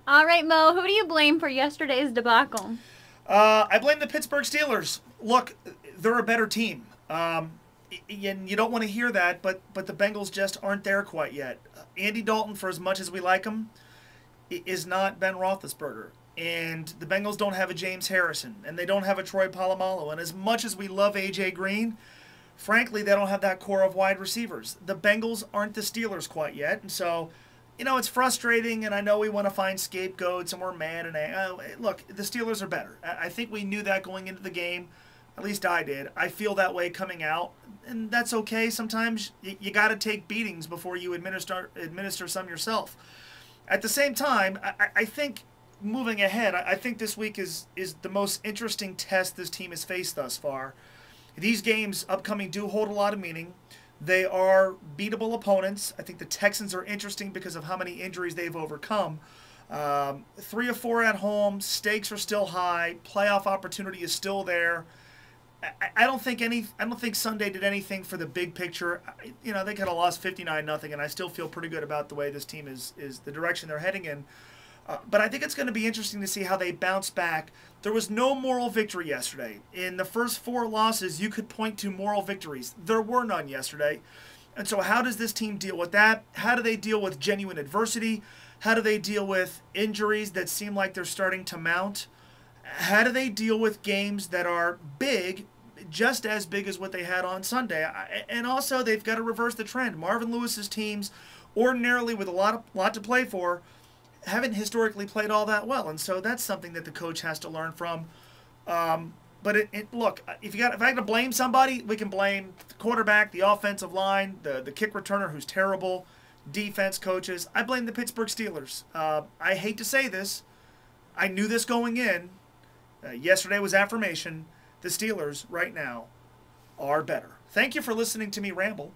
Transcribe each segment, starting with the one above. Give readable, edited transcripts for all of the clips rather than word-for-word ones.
All right, Mo, who do you blame for yesterday's debacle? I blame the Pittsburgh Steelers. Look, they're a better team. And you don't want to hear that, but the Bengals just aren't there quite yet. Andy Dalton, for as much as we like him, is not Ben Roethlisberger. And the Bengals don't have a James Harrison, and they don't have a Troy Polamalu. And as much as we love A.J. Green, frankly, they don't have that core of wide receivers. The Bengals aren't the Steelers quite yet, and so, it's frustrating. And I know we want to find scapegoats, and we're mad. And look, the Steelers are better. I think we knew that going into the game. At least I did. I feel that way coming out, and that's okay. Sometimes you got to take beatings before you administer some yourself. At the same time, I think moving ahead, I think this week is the most interesting test this team has faced thus far. These games upcoming do hold a lot of meaning. They are beatable opponents. I think the Texans are interesting because of how many injuries they've overcome. 3 or 4 at home, stakes are still high, playoff opportunity is still there. I don't think Sunday did anything for the big picture. They could have lost 59-0, and I still feel pretty good about the way this team is the direction they're heading in. But I think it's going to be interesting to see how they bounce back. There was no moral victory yesterday. In the first 4 losses, you could point to moral victories. There were none yesterday. And so how does this team deal with that? How do they deal with genuine adversity? How do they deal with injuries that seem like they're starting to mount? How do they deal with games that are big, just as big as what they had on Sunday? And also, they've got to reverse the trend. Marvin Lewis's teams, ordinarily with a lot to play for, haven't historically played all that well, and so that's something that the coach has to learn from. But look, if I had to blame somebody, we can blame the quarterback, the offensive line, the kick returner who's terrible, defense coaches. I blame the Pittsburgh Steelers. I hate to say this, I knew this going in. Yesterday was affirmation. The Steelers right now are better. Thank you for listening to me ramble.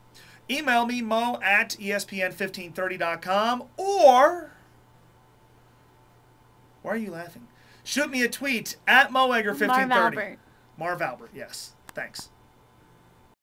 Email me, mo@espn1530.com, or why are you laughing? Shoot me a tweet at Marv moegger1530. Albert. Marv Albert, yes. Thanks.